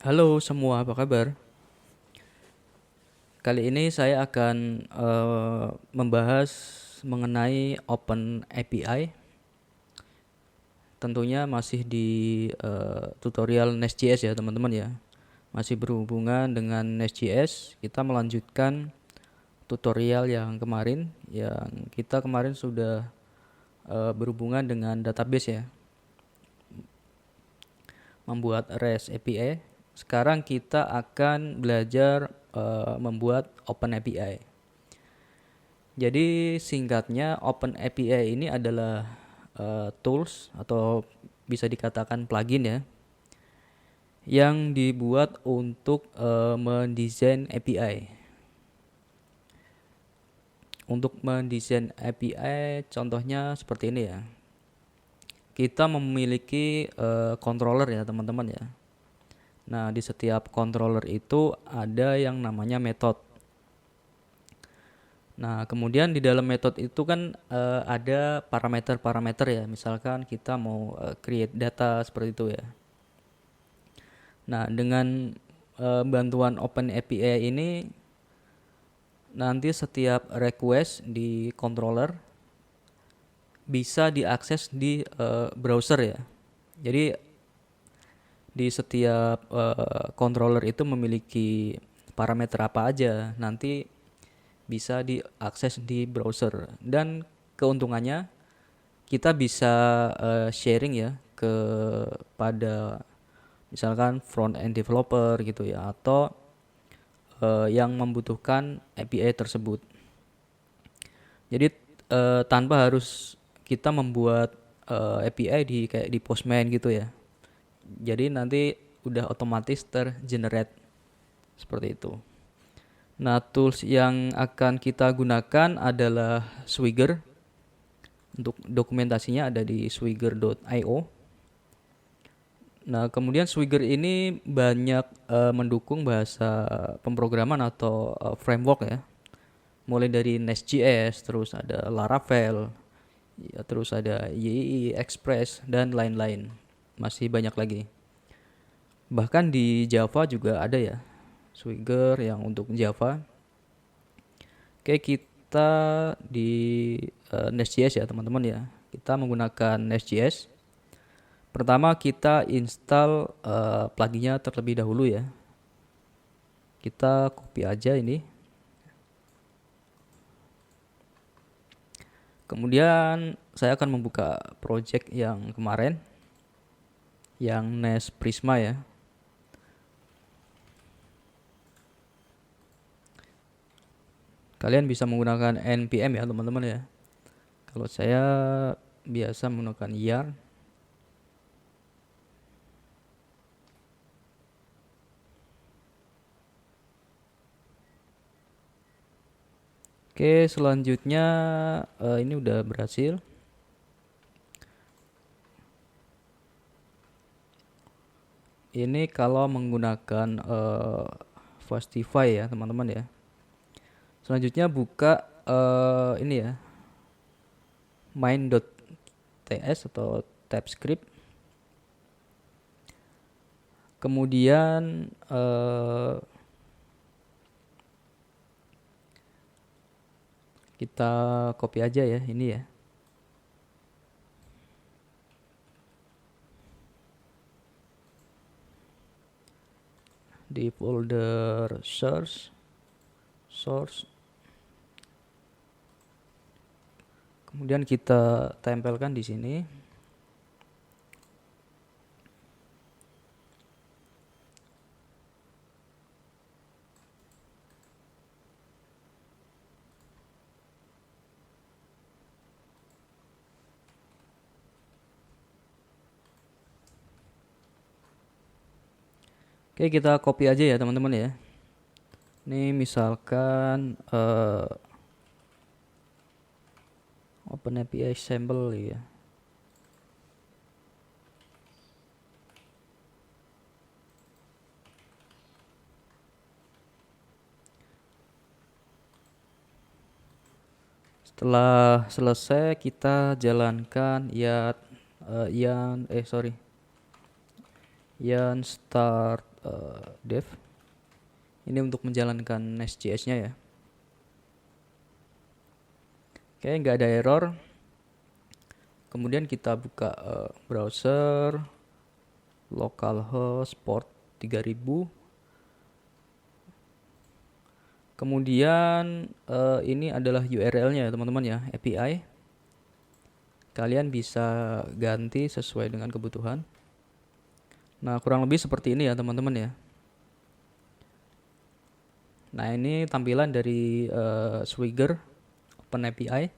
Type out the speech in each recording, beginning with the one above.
Halo semua, apa kabar? Kali ini saya akan membahas mengenai Open API. Tentunya masih di tutorial Nest.js ya teman-teman ya. Masih berhubungan dengan Nest.js. Kita melanjutkan tutorial yang kemarin, yang kita kemarin sudah berhubungan dengan database ya, membuat REST API. Sekarang kita akan belajar membuat Open API. Jadi singkatnya Open API ini adalah tools atau bisa dikatakan plugin ya, yang dibuat untuk mendesain API. Untuk mendesain API contohnya seperti ini ya. Kita memiliki controller ya teman-teman ya. Nah, di setiap controller itu ada yang namanya method. Nah, kemudian di dalam metode itu kan ada parameter-parameter ya. Misalkan kita mau create data seperti itu ya. Nah, dengan bantuan Open API ini nanti setiap request di controller bisa diakses di browser ya. Jadi di setiap controller itu memiliki parameter apa aja. Nanti bisa diakses di browser dan keuntungannya kita bisa sharing ya kepada misalkan front end developer gitu ya, atau yang membutuhkan API tersebut. Jadi tanpa harus kita membuat API di kayak di Postman gitu ya. Jadi nanti udah otomatis tergenerate seperti itu. Nah, tools yang akan kita gunakan adalah Swigger. Untuk dokumentasinya ada di swigger.io. Nah, kemudian Swigger ini banyak mendukung bahasa pemrograman atau framework ya. Mulai dari Nest.js, terus ada Laravel, ya, terus ada YII, Express, dan lain-lain. Masih banyak lagi. Bahkan di Java juga ada ya, Swigger yang untuk Java. Oke, kita di Nest.js ya teman-teman ya. Kita menggunakan Nest.js. Pertama kita install pluginnya terlebih dahulu ya. Kita copy aja ini. Kemudian saya akan membuka project yang kemarin, yang Nest Prisma ya. Kalian bisa menggunakan npm ya teman-teman ya. Kalau saya biasa menggunakan yarn. Oke, selanjutnya ini udah berhasil. Ini kalau menggunakan Fastify ya teman-teman ya. Selanjutnya buka ini ya, main.ts atau TypeScript. Kemudian kita copy aja ya ini ya. Di folder source. Kemudian kita tempelkan di sini. Oke, kita copy aja ya teman-teman ya. Ini misalkan Open API sample ya. Setelah selesai kita jalankan yarn start dev. Ini untuk menjalankan Nest.js-nya ya. Oke, nggak ada error. Kemudian kita buka browser, localhost port 3000. Kemudian ini adalah URL-nya ya teman-teman ya, API. Kalian bisa ganti sesuai dengan kebutuhan. Nah, kurang lebih seperti ini ya teman-teman ya. Nah, ini tampilan dari Swigger Open API.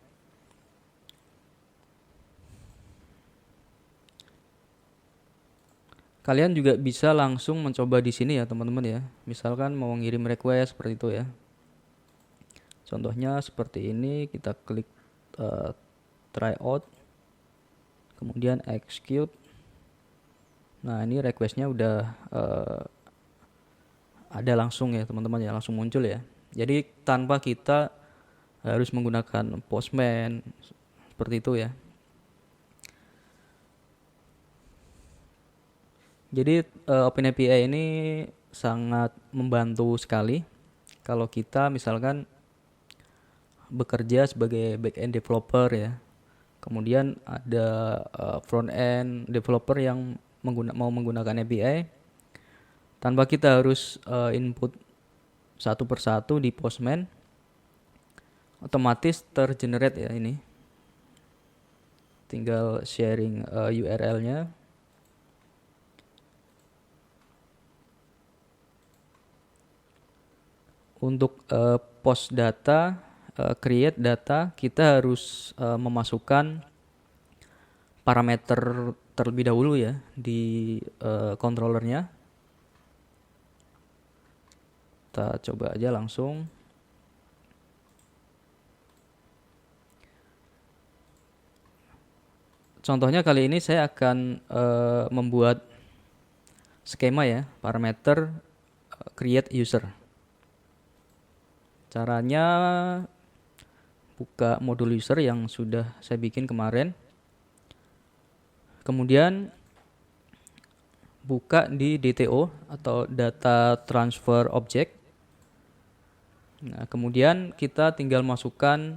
Kalian juga bisa langsung mencoba di sini ya teman-teman ya. Misalkan mau ngirim request seperti itu ya. Contohnya seperti ini, kita klik try out, kemudian execute. Nah, ini requestnya udah ada langsung ya teman-teman ya, langsung muncul ya. Jadi tanpa kita harus menggunakan Postman seperti itu ya. Jadi OpenAPI ini sangat membantu sekali kalau kita misalkan bekerja sebagai back-end developer ya. Kemudian ada front-end developer yang mau menggunakan API tanpa kita harus input satu persatu di Postman, otomatis tergenerate ya ini. Tinggal sharing URL-nya. Untuk post data, create data, kita harus memasukkan parameter terlebih dahulu ya di controllernya. Kita coba aja langsung. Contohnya kali ini saya akan membuat skema ya, parameter create user. Caranya buka modul user yang sudah saya bikin kemarin. Kemudian buka di DTO atau Data Transfer Object. Nah, kemudian kita tinggal masukkan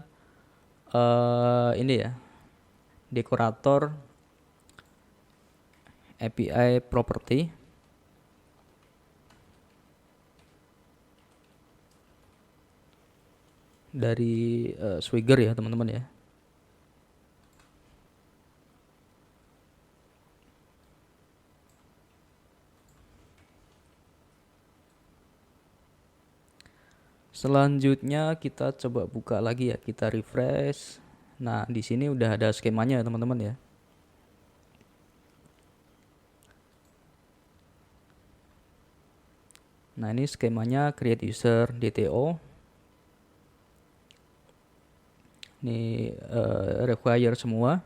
ini ya, dekorator API property. Dari Swigger ya teman-teman ya. Selanjutnya kita coba buka lagi ya, kita refresh. Nah, di sini udah ada skemanya teman-teman ya. Nah, ini skemanya create user DTO. Ini require semua.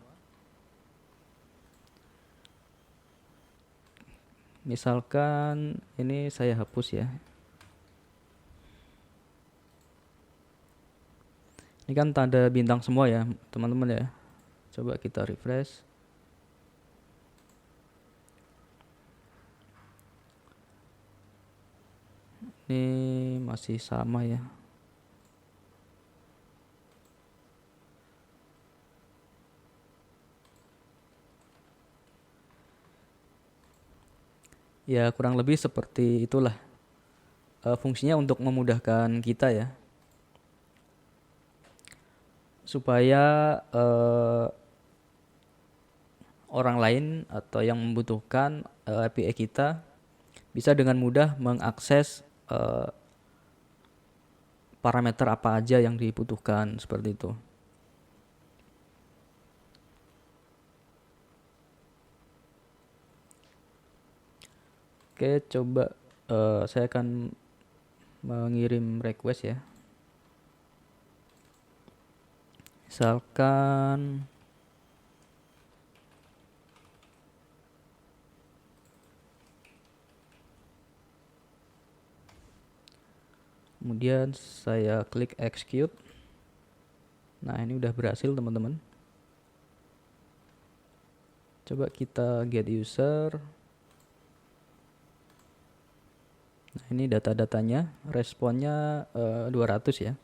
Misalkan ini saya hapus ya. Ini kan tanda bintang semua ya teman-teman ya. Coba kita refresh. Ini masih sama ya. Ya kurang lebih seperti itulah fungsinya untuk memudahkan kita ya, supaya orang lain atau yang membutuhkan API kita bisa dengan mudah mengakses parameter apa aja yang dibutuhkan seperti itu. Oke, coba saya akan mengirim request ya. Misalkan kemudian saya klik execute. Nah, ini udah berhasil teman-teman. Coba kita get user. Nah, ini data-datanya, responnya 200 ya.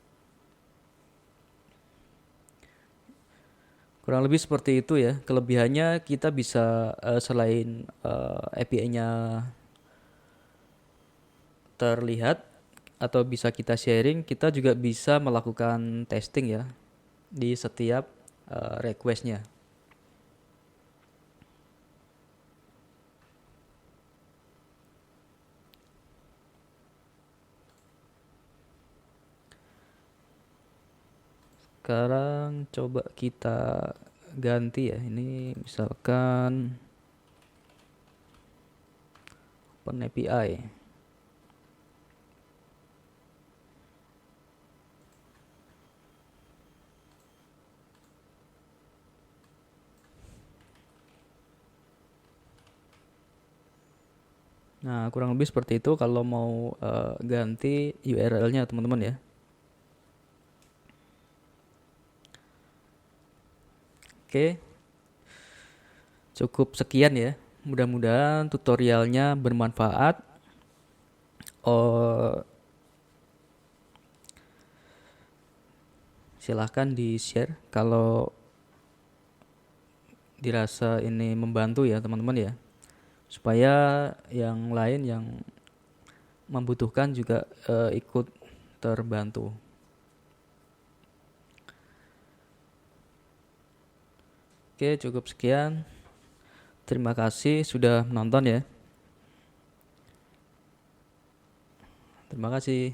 Kurang lebih seperti itu ya. Kelebihannya kita bisa selain API-nya terlihat atau bisa kita sharing, kita juga bisa melakukan testing ya di setiap request-nya. Sekarang coba kita ganti ya. Ini misalkan Open API. Nah, kurang lebih seperti itu kalau mau ganti URL-nya teman-teman ya. Oke, cukup sekian ya. Mudah-mudahan tutorialnya bermanfaat. Oh, silahkan di-share kalau dirasa ini membantu ya teman-teman ya. Supaya yang lain yang membutuhkan juga ikut terbantu. Oke, cukup sekian. Terima kasih sudah menonton ya. Terima kasih.